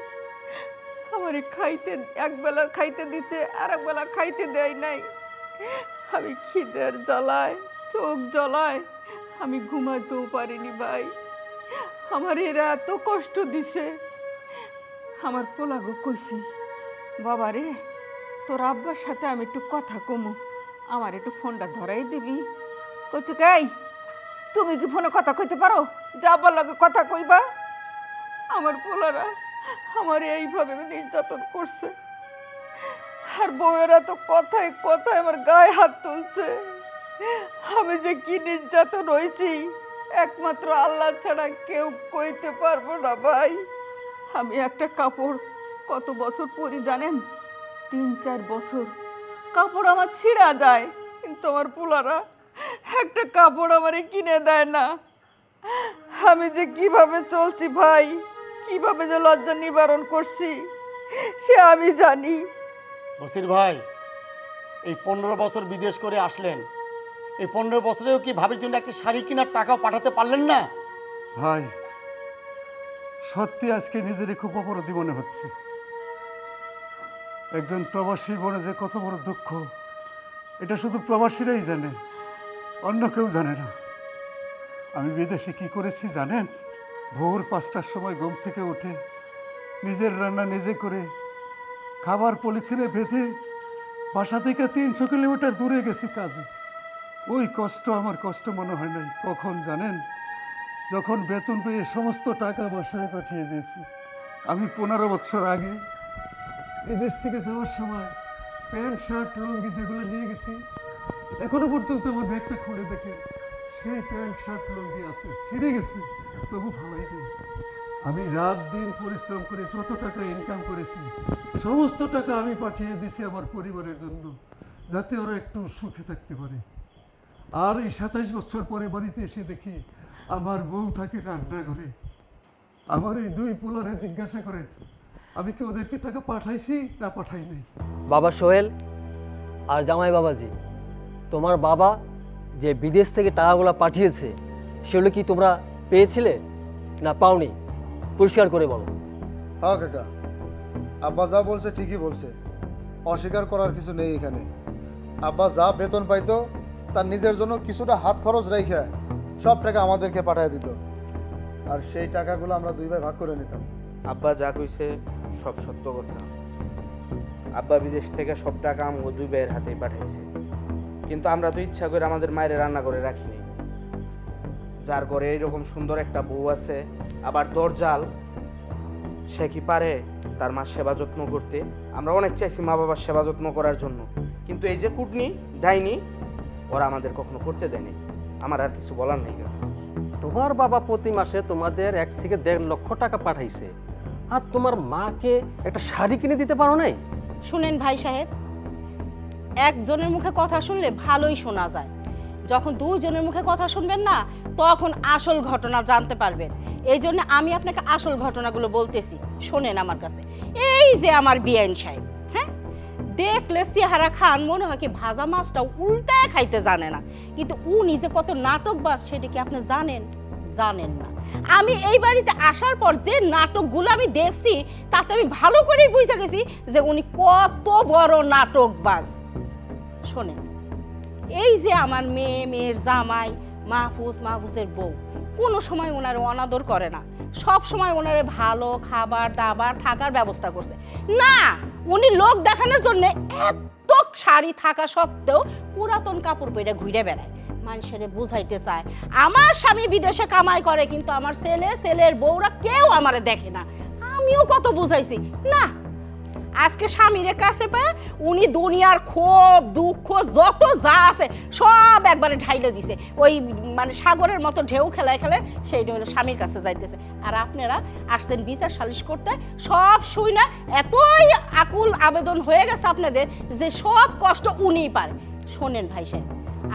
আমারে খাইতে একবেলা খাইতে দিছে, আর একবেলা খাইতে দেয় নাই। আমি খিদের জ্বালায়, চোখ জ্বলায়, আমি ঘুমাতেও পারিনি ভাই। আমার এরা এত কষ্ট দিছে। আমার পোলাগো কইছি, বাবা রে, তোর আব্বার সাথে আমি একটু কথা কমু, আমার একটু ফোনটা ধরাই দিবি। কইতে গাই, তুমি কি ফোনে কথা কইতে পারো? যা আব্বার লাগে কথা কইবা। আমার পোলারা আমার এইভাবে নির্যাতন করছে, আর বউয়েরা তো কথায় কথায় আমার গায়ে হাত তুলছে। আমি যে কি নির্যাতন হয়েছি একমাত্র আল্লাহ ছাড়া কেউ কইতে পারবো না ভাই। আমি একটা কাপড় কত বছর পরি জানেন? 3-4 বছর কাপড় আমার ছিঁড়া যায়, কিন্তু আমার পোলারা একটা কাপড় আমারে কিনে দেয় না। আমি যে কিভাবে চলছি ভাই, কিভাবে যে লজ্জা নিবারণ করছি সে আমি জানি। বসির ভাই, এই 15 বছর বিদেশ করে আসলেন, এই 15 বছরেও কি ভাবির জন্য একটা শাড়ি কেনার টাকাও পাঠাতে পারলেন না? ভাই, সত্যি আজকে নিজেরই খুব অপরাধী মনে হচ্ছে। একজন প্রবাসীর মনে যে কত বড় দুঃখ, এটা শুধু প্রবাসীরাই জানে, অন্য কেউ জানে না। আমি বিদেশে কি করেছি জানেন? ভোর 5টার সময় ঘুম থেকে উঠে নিজের রান্না নিজে করে খাবার পলিথিনে বেঁধে বাসা থেকে 300 কিলোমিটার দূরে গেছি কাজে। ওই কষ্ট আমার কষ্ট মনে হয় নাই কখন জানেন? যখন বেতন পেয়ে সমস্ত টাকা বাসায় পাঠিয়ে দিয়েছি। আমি 15 বছর আগে বিদেশ থেকে যাওয়ার সময় প্যান্ট শার্ট লুঙ্গি যেগুলো নিয়ে গেছি, এখনো পর্যন্ত আমার ব্যাগটা খুলে দেখে সেই প্যান্ট শার্ট লুঙ্গি আছে, ছিঁড়ে গেছে, তবু ভালোই নেই। আমি রাত দিন পরিশ্রম করে যত টাকা ইনকাম করেছি সমস্ত টাকা আমি পাঠিয়ে দিয়েছি আমার পরিবারের জন্য, যাতে ওরা একটু সুখে থাকতে পারে। আর এই 27 বছর পরে বাড়িতে এসে দেখি আমার বউ থাকে রান্নাঘরে। আমার এই 2 পোলারে জিজ্ঞাসা করেন আমি কি ওদেরকে টাকা পাঠাইছি না পাঠাই নাই। বাবা সোহেল আর জামাই বাবাজি, তোমার বাবা যে বিদেশ থেকে টাকাগুলো পাঠিয়েছে সেগুলো কি তোমরা পেয়েছিলে না পাওনি? পরিষ্কার করে বলো। হ্যাঁ কাকা, আব্বা যা বলছে ঠিকই বলছে, অস্বীকার করার কিছু নেই এখানে। আব্বা যা বেতন পাইতো তার নিজের জন্য কিছুটা হাত খরচ রেখে সব টাকা আমাদেরকে পাঠিয়ে দিত, আর সেই টাকাগুলো আমরা 2 ভাই ভাগ করে নিতাম। আব্বা যা কইছে সব সত্য কথা। আব্বা বিদেশ থেকে সব টাকা আমাকে 2 ভাইয়ের হাতেই পাঠাইছে, কিন্তু আমরা তো ইচ্ছা করে আমাদের মায়ের রান্না করে রাখিনি। যার ঘরে এইরকম সুন্দর একটা বউ আছে, আবার দরজাল, সে কি পারে তার মা সেবা যত্ন করতে? আমরা অনেক চাইছি মা বাবার সেবা যত্ন করার জন্য, কিন্তু এই যে কুটনি ডাইনি, ওরা আমাদের কখনো করতে দেয়নি। আমার আর কিছু বলার নেই। তোমার বাবা প্রতি মাসে তোমাদের 1 থেকে 1.5 লক্ষ টাকা পাঠাইছে, আর তোমার মাকে একটা শাড়ি কিনে দিতে পারো নাই? শুনেন ভাই সাহেব, একজনের মুখে কথা শুনলে ভালোই শোনা যায়, যখন 2 জনের মুখে কথা শুনবেন না তখন আসল ঘটনা জানতে পারবেন। এই জন্য আমি আপনাকে আসল ঘটনাগুলো বলতেছি, শোনেন আমার কাছে। এই যে আমার বিআইন সাহেব, হ্যাঁ, দেখলে চেহারা খান মনে হয় কি ভাজা মাছটা উল্টায় খাইতে জানে না, কিন্তু ও নিজে কত নাটকবাজ সেটা কি আপনি জানেন? জানেন না। আমি এই বাড়িতে আসার পর যে নাটকগুলো আমি দেখছি তাতে আমি ভালো করেই বুঝে গেছি যে উনি কত বড় নাটকবাজ। শোনেন, এই যে আমার মেয়ে, মেয়ের জামাই, মাহফুজের বউ কোনো সময় ওনারে অনাদর করে না, সব সময় ওনারে ভালো খাবার দাবার থাকার ব্যবস্থা করছে। না, উনি লোক দেখানোর জন্য এত শাড়ি থাকা সত্ত্বেও পুরাতন কাপড় পরে ঘুরে বেড়ায়, মানুষের বুঝাইতে চায় আমার স্বামী বিদেশে কামাই করে, কিন্তু আমার ছেলের বউরা কেউ আমারে দেখে না। আমিও কত বুঝাইছি, না। আজকে স্বামীর কাছে পেয়ে উনি দুনিয়ার ক্ষোভ দুঃখ যত যা আছে সব একবারে ঢাইলে দিছে, ওই মানে সাগরের মতো ঢেউ খেলায় সেইটা হলো স্বামীর কাছে যাইতেছে। আর আপনারা আসছেন বিচার সালিশ করতে, সব শুই না এতই আকুল আবেদন হয়ে গেছে আপনাদের যে সব কষ্ট উনিই পারে। শোনেন ভাই সাহেব,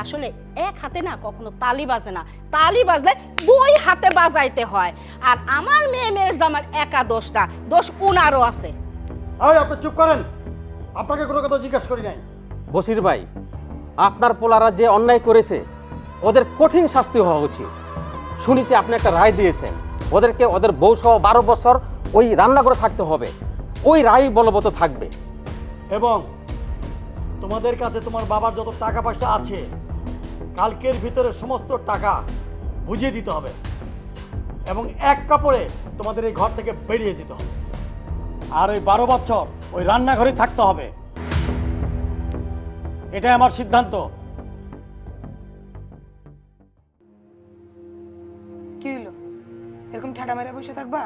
আসলে এক হাতে না কখনো তালি বাজে না, তালি বাজলে দুই হাতে বাজাইতে হয়। আর আমার মেয়ের জামার একা দোষ না, দোষ উনারও আছে। আপনি চুপ করেন, আপনাকে কোনো কথা জিজ্ঞেস করি নাই। বসির ভাই, আপনার পোলারা যে অন্যায় করেছে ওদের কঠিন শাস্তি হওয়া উচিত। শুনেছি আপনি একটা রায় দিয়েছেন, ওদেরকে ওদের বউ সহ 12 বছর ওই রান্না করে থাকতে হবে, ওই রায় বলবৎ থাকবে। এবং তোমাদের কাছে তোমার বাবার যত টাকা পয়সা আছে কালকের ভিতরে সমস্ত টাকা বুঝিয়ে দিতে হবে এবং এক কাপড়ে তোমাদের এই ঘর থেকে বেরিয়ে দিতে হবে। আর ওই 12 বছর ওই রান্নাঘরে থাকতে হবে, এটাই আমার সিদ্ধান্ত। কি হলো, এরকম ঠাডা মেরে বসে থাকবা?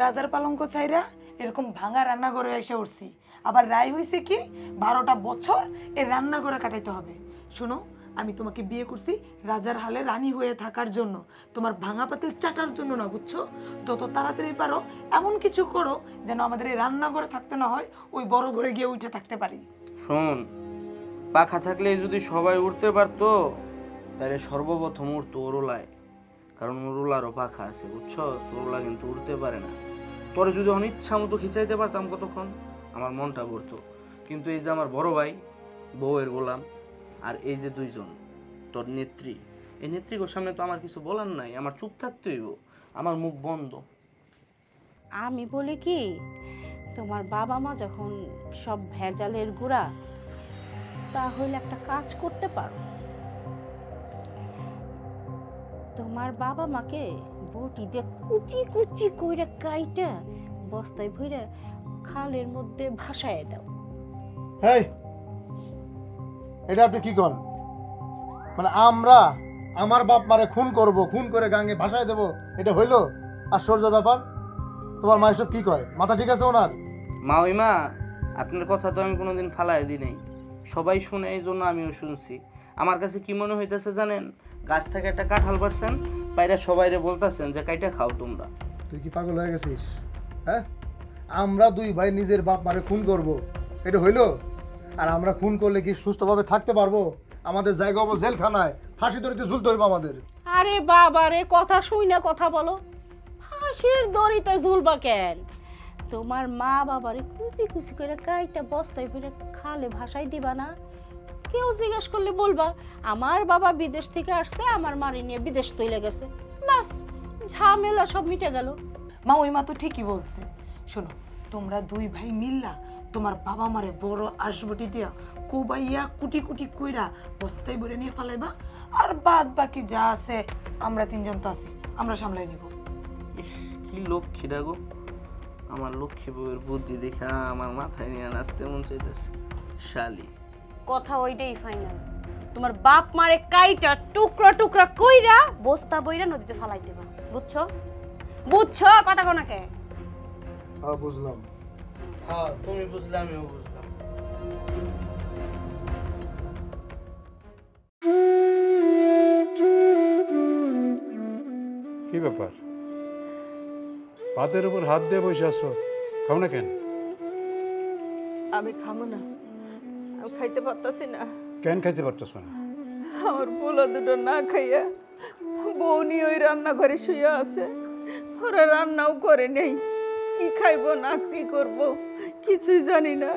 রাজার পালঙ্ক চাইরা এরকম ভাঙা রান্নাঘরে এসে উঠছি, আবার রায় হয়েছে কি 12টা বছর এই রান্নাঘরে কাটাইতে হবে। শোনো, আমি তোমাকে বিয়ে করছি রাজার হালে রানী হয়ে থাকার জন্য, তোমার ভাঙা পাতিল চাটার জন্য না, বুঝছো? যত তাড়াতাড়ি পারো এমন কিছু করো যেন আমাদের এই রান্নাঘরে থাকতে না হয়, ওই বড় ঘরে গিয়ে উঠে থাকতে পারি। শোন, পাখা থাকলে যদি সবাই উঠতে পারতো তাহলে সর্বপ্রথম উঠতো ওরলায়, কারণ ওরলারও পাখা আছে, বুঝছো? ওরলা কিন্তু উঠতে পারে না। তোরে যদি অনিচ্ছা মতো খিচাইতে পারতাম কতক্ষণ আমার মনটা ভরতো, কিন্তু এই যে আমার বড় ভাই, বউয়ের গোলাম, আর এই যে দুইজন তোর নেত্রী, এই নেত্রীর সামনে তো আমার কিছু বলার নাই, আমার চুপ থাকতে হইব, আমার মুখ বন্ধ। আমি বলি কি, তোমার বাবা মা যখন সব ভেজালের গুড়া, তাহলে একটা কাজ করতে পারো, তোমার বাবা মাকে বটি দিয়ে কুচি কুচি কইরা কাইটা বস্তায় ভইরা খালের মধ্যে ভাসায় দাও। হেই, এটা আপনি কি করেন? মানে আমরা আমার বাপ মারে খুন করব, খুন করে গাঙ্গে ভাসায় দেব, এটা হইলো আশ্চর্য ব্যাপার? তোমার মা এসব কি কয়? মাথা ঠিক আছে ওনার? মা, ওই মা, আপনার কথা তো আমি কোনোদিন ফালাই দিই নাই, সবাই শুনে, এই জন্য আমিও শুনছি। আমার কাছে কি মনে হইতেছে জানেন, গাছ থেকে একটা কাঁঠাল পারছেন, বাইরে সবাইরে বলতেছেন যে কাইটা খাও তোমরা। তুই কি পাগল হয়ে গেছিস? হ্যাঁ, আমরা দুই ভাই নিজের বাপ মারে খুন করব, এটা হইলো? আর আমরা খুন করলে কি সুস্থভাবে থাকতে পারবো? আমাদের জায়গা হবো জেলখানায়, ফাঁসি দড়িতে ঝুলতে হইব আমাদের। আরে বাবা রে, কথা শুই না কথা বলো, ফাঁসির দড়িতে ঝুলবা কেন? তোমার মা বাবারে কুচি কুচি করে কাইটা বস্তায় ভরে খালে ভাসাই দিবা না? কেউ জিজ্ঞেস করলে বলবা আমার বাবা বিদেশ থেকে আসছে, আমার মারি নিয়ে বিদেশ চলে গেছে, বাস ঝামেলা সব মিটে গেল। মা, ওই মা তো ঠিকই বলছে। শোনো, তোমরা দুই ভাই মিল্লা তোমার বাবা মারে বড় আসবটি দিয়া কোবাইয়া কুটি কুটি কইরা বস্তায় ভরে নিয়ে ফালাইবা, আর বাদ বাকি যা আছে আমরা তিনজন তো আছি, আমরা সামলাই নিব। ইস, কি লক্ষ্মীরা গো, আমার লক্ষ্মী বউয়ের বুদ্ধি দেখা আমার মাথায় নিয়ে নাচতে মন চাইতেছে। শালি, কথা ওইটাই ফাইনাল। তোমার বাপ মারে কাইটা টুকরা টুকরা কইরা বস্তা বইরা নদীতে ফালাই দেবা, বুঝছো? বুঝছো কথা কোনাকে? হ্যাঁ, বুঝলাম। হ্যাঁ, তুমি বুঝলে আমিও বুঝলাম। কি ব্যাপার, ভাতের উপর হাত দিয়ে বসে আছো, খাও না কেন? আমি খাবো না, আমি খাইতে পারতাছি না। কেন খাইতে পারতেছো না? আমার পোলা দুটো না খাইয়া বউ নিয়ে ওই রান্নাঘরে শুয়ে আছে, ওরা রান্নাও করে নেই, কি খাইবো না কি করব কিছুই জানি না।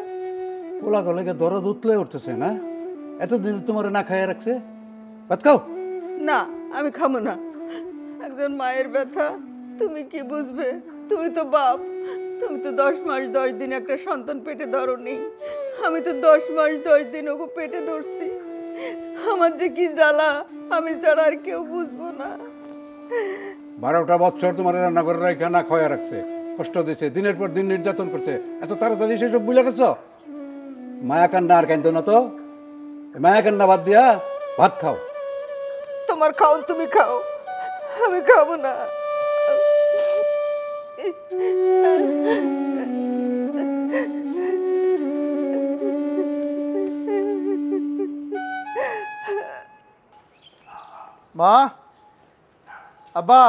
পোলা গলেকে দরদ উতলে উঠতেছে না? এতদিন তোমার না খাইয়া রাখছে, ভাত খাও। না, আমি খাবো না। একজন মায়ের ব্যথা তুমি কি বুঝবে? তুমি তো বাপ, তুমি তো 10 মাস 10 দিন একটা সন্তান পেটে ধরোনি, আমি তো 10 মাস 10 দিন ওকে পেটে ধরছি। আমার যে কি জ্বালা, আমি ছাড়া আর কেউ বুঝবো না। 12টা বছর তোমার রান্না করে রাখা না খয়া রাখছে, কষ্ট দিচ্ছে, দিনের পর দিন নির্যাতন করছে, এত তাড়াতাড়ি সেসব বুঝে গেছ? মায়া কান্না আর কান্দো না তো, মায়া কান্না বাদ দিয়া ভাত খাও। তোমার খাও, তুমি খাও, আমি খাবো না। মা, আব্বা,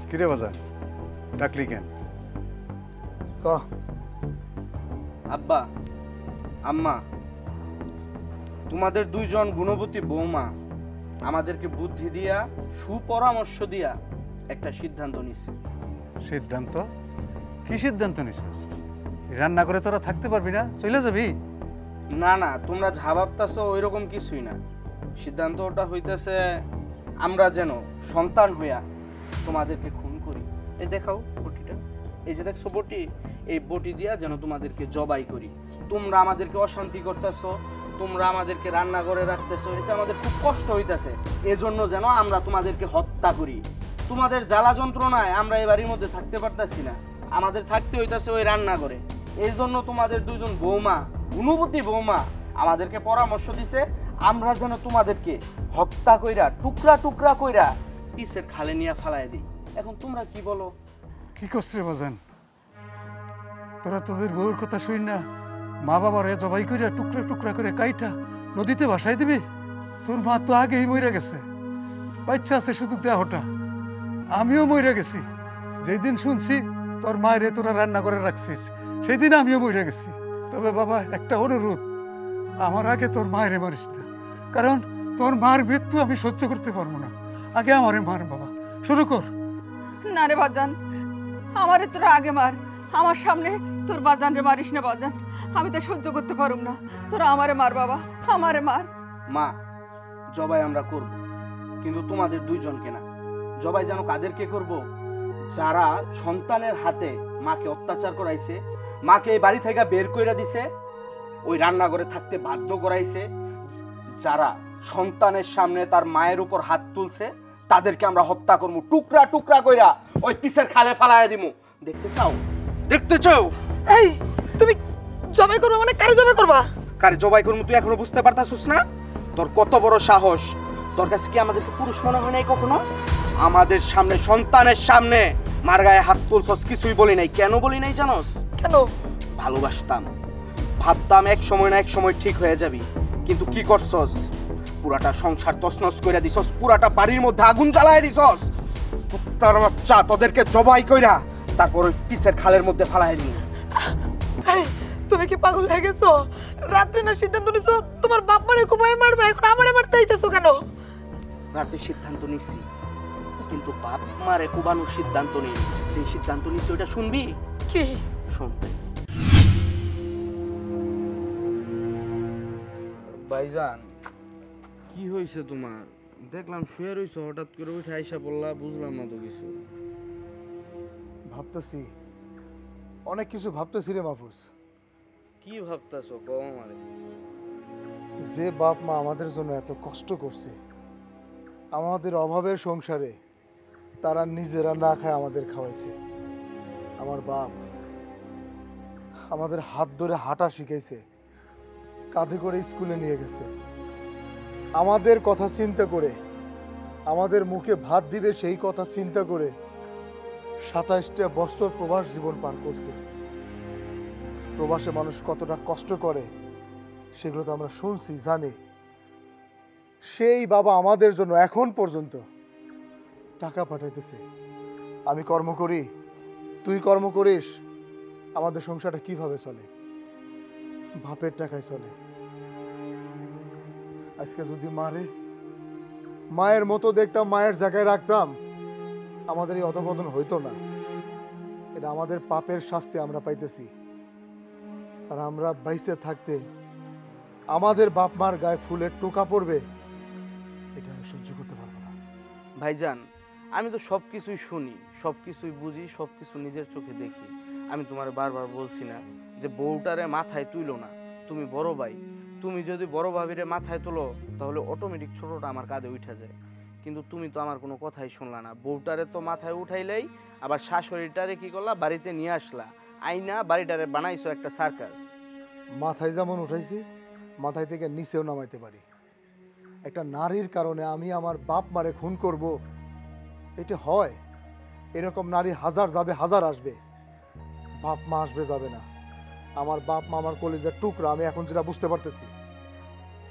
কিরে বাজার ডাকলি কেন? ক। আব্বা, আম্মা, তোমাদের দুইজন গুণবতী বৌমা আমাদেরকে বুদ্ধি দিয়া, সুপরামর্শ দিয়া একটা সিদ্ধান্ত নিছে। সিদ্ধান্ত? কি সিদ্ধান্ত নিছিস? রান্না করে তোরা থাকতে পারবি না, চলে যাবি? না না, তোমরা যা ভাবতাছো ওইরকম কিছুই না। সিদ্ধান্ত ওটা হইতেছে আমরা যেন সন্তান হইয়া তোমাদেরকে খুন করি। এই দেখাও বটিটা, এই যে দেখছো বটি, এই বটি দিয়া যেন তোমাদেরকে জবাই করি। তোমরা আমাদেরকে অশান্তি করতেছো, তোমরা আমাদেরকে রান্না করে রাখতেছো, এতে আমাদের খুব কষ্ট হইতেছে। এজন্য যেন আমরা তোমাদেরকে হত্যা করি। তোমাদের জ্বালা যন্ত্রণায় আমরা এই বাড়ির মধ্যে থাকতে পারতাছি না, আমাদের থাকতে হইতাছে ওই রান্না করে। এই জন্য তোমাদের দুইজন বৌমা, গুণবতী বৌমা আমাদেরকে পরামর্শ দিছে আমরা যেন তোমাদেরকে হত্যা কইরা, টুকরা টুকরা কইরা পিসের খালে নিয়ে ফালাই দিই। এখন তোমরা কি বলো? কি করছ রে বাজান? তোরা তোদের বউর কথা শুই না মা বাবার জবাই করে টুকরা টুকরা করে কাইটা নদীতে ভাসাই দিবি? তোর মা তো আগেই মরে গেছে, বাচ্চা আছে শুধু দেহটা। আমিও মরে গেছি, যেদিন শুনছি তোর মায়ের তোরা রান্না করে রাখছিস সেই দিন আমিও মরে গেছি। তবে বাবা একটা অনুরোধ, আমার আগে তোর মায়েরে মারিস না, কারণ তোর মার মৃত্যু আমি সহ্য করতে পারবো না। আগে আমারে মার বাবা, শুরু কর। না রে বাজান, আমারে তোরা আগে মার, আমার সামনে তোর বাজান রে মারিস না বাজান, আমি তো সহ্য করতে পারুম না। তোরা আমারে মার বাবা, আমারে মার। মা, জবাই আমরা করব, কিন্তু তোমাদের দুইজনকে না। জবাই যেন কাদেরকে করব? যারা সন্তানের হাতে মাকে অত্যাচার করাইছে, মাকে এই বাড়ি থেকে বের কইরা দিছে, ওই রান্নাঘরে থাকতে বাধ্য করাইছে, যারা সন্তানের সামনে তার মায়ের উপর হাত তুলছে, তাদেরকে আমরা হত্যা করবো, টুকরা টুকরা কইরা ওই পিসের খালে ফালাইয়া দিমু। দেখতে চাও? দেখতে চাও? এই তুমি জবাই করবা মানে কারে জবাই করবা? কারে জবাই করবো তুই এখনো বুঝতে পারতাছিস না? তোর কত বড় সাহস! তোর কাছে কি আমাদেরকে পুরুষ মনে হয় নাই কখনো? আমাদের সামনে, সন্তানের সামনে মার গায়ে হাত তুলছস, কিছুই বলি নাই। কেন বলি নাই জানোস? কেন? ভালোবাসতাম, ভাবতাম এক সময় না এক সময় ঠিক হয়ে যাবি, কিন্তু কি করছস? পুরাটা সংসার তছনছ কইরা দিছস, পুরাটা বাড়ির মধ্যে আগুন জ্বালায় দিছস। কুত্তার বাচ্চা, তোদেরকে জবাই কইরা তারপর ওই পিসের খালের মধ্যে ফালায় দিই। এই তুমি কি পাগল হয়ে গেছো? রাত্রে না সিদ্ধান্ত নিছো তোমার বাপ মারে কুমায় মারবে, এখন আমারে মারতে আইতেছো কেন? রাতে সিদ্ধান্ত নিছি, কিন্তু বাপ মারে কুবানোর সিদ্ধান্ত নেই। যে সিদ্ধান্ত নিছি ওটা শুনবি? কি শুনতে? ভাইজান, কি হয়েছে তোমার? দেখলাম শুয়ে রইছো, হঠাৎ করে উঠে আইসা বললা, বুঝলাম না তো কিছু। ভাবতেছি, অনেক কিছু ভাবতেছি রে মাহফুজ। কি ভাবতেছো কও আমারে? যে বাপ মা আমাদের জন্য এত কষ্ট করছে, আমাদের অভাবের সংসারে তারা নিজেরা না খায় আমাদের খাওয়াইছে। আমার বাপ আমাদের হাত ধরে হাঁটা শিখাইছে, কাঁধে করে স্কুলে নিয়ে গেছে, আমাদের কথা চিন্তা করে, আমাদের মুখে ভাত দিবে সেই কথা চিন্তা করে 27টা বছর প্রবাস জীবন পার করছে। প্রবাসে মানুষ কতটা কষ্ট করে সেগুলো তো আমরা শুনছি, জানি। সেই বাবা আমাদের জন্য এখন পর্যন্ত টাকা পাঠাইতেছে। আমি কর্ম করি, তুই কর্ম করিস, আমাদের সংসারটা কিভাবে চলে? বাপের টাকায় চলে। আজকে যদি মারে, মায়ের মতো দেখতাম, মায়ের জায়গায় রাখতাম, আমাদের এই অধপতন হইতো না। এটা আমাদের পাপের শাস্তি আমরা পাইতেছি। আর আমরা বাইসে থাকতে আমাদের বাপ মার গায়ে ফুলের টোকা পড়বে, এটা আমি সহ্য করতে পারবো না। ভাইজান, আমি তো সব কিছুই শুনি, সব কিছুই বুঝি, সব কিছু নিজের চোখে দেখি। আমি তোমার বারবার বলছি না যে বউটারে মাথায় তুইলো না, তুমি বড় ভাই, তুমি যদি বড় ভাবিরে মাথায় তোলো তাহলে অটোমেটিক ছোটটা আমার কাঁধে উঠে যায়। কিন্তু তুমি তো আমার কোনো কথাই শুনলা না, বউটারে তো মাথায় উঠাইলেই আবার শাশুড়িটারে কি করলা বাড়িতে নিয়ে আসলা, আইনা বাড়িটারে বানাইছো একটা সার্কাস। মাথায় যেমন উঠাইছি মাথায় থেকে নিচেও নামাইতে পারি। একটা নারীর কারণে আমি আমার বাপ মারে খুন করব, এটা হয়? এরকম নারী হাজার যাবে হাজার আসবে, বাপ মা আসবে যাবে না। আমার বাপ মা আমার কলেজের টুকরা, আমি এখন যেটা বুঝতে পারতেছি।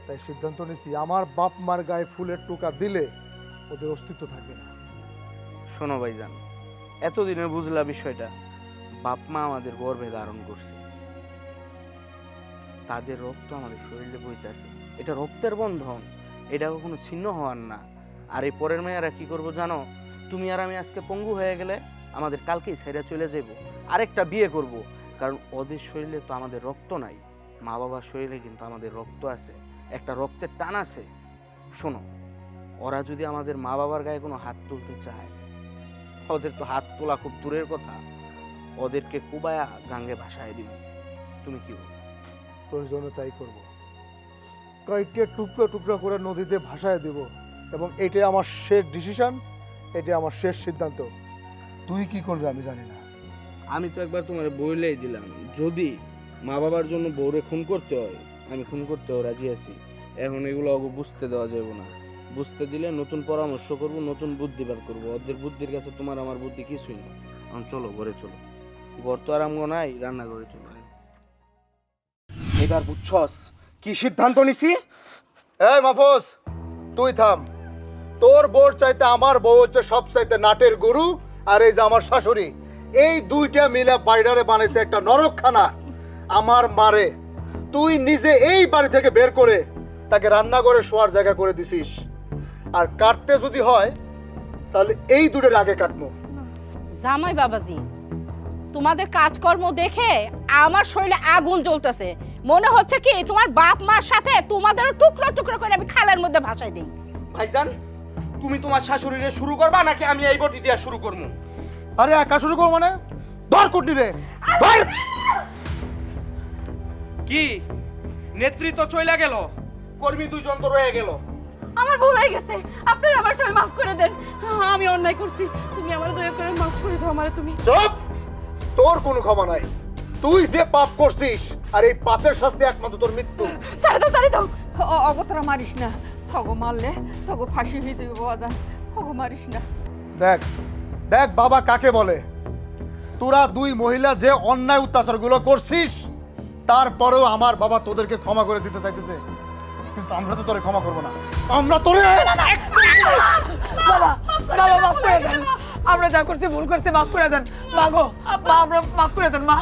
তাই সিদ্ধান্ত নিয়েছি আমার বাপ মার গায়ে ফুলের টুকা দিলে ওদের অস্তিত্ব থাকবে না। শোনো ভাইজান, এতদিনে বুঝলা বিষয়টা, বাপ মা আমাদের গর্ভে ধারণ করছে, তাদের রক্ত আমাদের শরীরে বইতেছে, এটা রক্তের বন্ধন, এটা কখনো ছিন্ন হওয়ার না। আর এই পরের মেয়েরা কি করবো জানো? তুমি আর আমি আজকে পঙ্গু হয়ে গেলে আমাদের কালকেই ছেড়ে চলে যাব, আরেকটা বিয়ে করব, কারণ ওদের শরীরে তো আমাদের রক্ত নাই, মা বাবার শরীরে কিন্তু আমাদের রক্ত আছে, একটা রক্তের টান আছে। শোনো, ওরা যদি আমাদের মা বাবার গায়ে কোনো হাত তুলতে চায়, ওদের তো হাত তোলা খুব দূরের কথা, ওদেরকে কুবায়া গাঙ্গে ভাসায় দিব। তুমি কি বলো? প্রয়োজনে তাই করব, কয়েকটা টুকরো টুকরো করে নদীতে ভাসায় দেব, এবং এটাই আমার শেষ ডিসিশন, এটা আমার শেষ সিদ্ধান্ত। তুই কি করবি আমি জানি না। আমি তো একবার তোমার বইলেই দিলাম, যদি মা বাবার জন্য বউরে খুন করতে হয় আমি খুন করতেও রাজি আছি। এখন এগুলো ওকে বুঝতে দেওয়া যাবে না, বুঝতে দিলে নতুন পরামর্শ করব, নতুন বুদ্ধি বার করবো। ওদের বুদ্ধির কাছে তোমার আমার বুদ্ধি কিছুই না। এখন চলো ঘরে চলো, ঘর তো আরাম নাই, রান্না করে চলো। এবার বুঝছস কি সিদ্ধান্ত নিছি? এই মাহফুজ, তুই থাম। তোর বউর চাইতে আমার বউ হচ্ছে সব চাইতে নাটের গুরু, আর এই যে আমার শাশুড়ি, এই দুইটা মিলে বাইরে বানাইছে একটা নরকখানা। আমার মারে তুই নিজে এই বাড়ি থেকে বের করে তাকে রান্না করে শোয়ার জায়গা করে দিছিস, আর কাটতে যদি হয় তাহলে এই দুটোর আগে কাটবো। জামাই বাবাজি, তোমাদের কাজকর্ম দেখে আমার শরীরে আগুন জ্বলতেছে। মনে হচ্ছে কি তোমার বাপ মার সাথে তোমাদেরও টুকরো টুকরো করে আমি খালের মধ্যে ভাসাই দিই। ভাইজান, তুমি তোমার শাশুড়িরে শুরু করবা নাকি আমি এই বটি দিয়া শুরু করবো? আরে একা শুরু করবো মানে? ধর কুটনি রে, ধর। কি নেতৃত্ব চইলা গেল, কর্মী দুইজন তো রয়ে গেল। আমার ভুল হয়ে গেছে, আপনারা আমার সবাই মাফ করে দেন। আমি অন্যায় করছি, তুমি আমার দয়া করে মাফ করে দাও আমারে। তুমি চুপ, তোর কোনো ক্ষমা নাই। তুই যে পাপ করছিস, আর এই পাপের শাস্তি একমাত্র তোর মৃত্যু। ছেড়ে দাও, ছেড়ে দাও। অগতরা মারিস না, তগো মারলে তগো ফাঁসি হইতে পাওয়া যায়, তগো মারিস না। দেখ দেখ বাবা কাকে বলে। তোরা দুই মহিলা যে অন্যায় অত্যাচারগুলো করছিস, তারপরেও আমার বাবা তোদেরকে ক্ষমা করে দিতে চাইতেছে, কিন্তু আমরা তো তোরে ক্ষমা করবো না। আমরা তোরে বাবা বাবা মাফ করে দেন, আমরা যা করছি ভুল করছি, মাফ করে দেন। মা গো, মা আমরা মাফ করে দেন, মা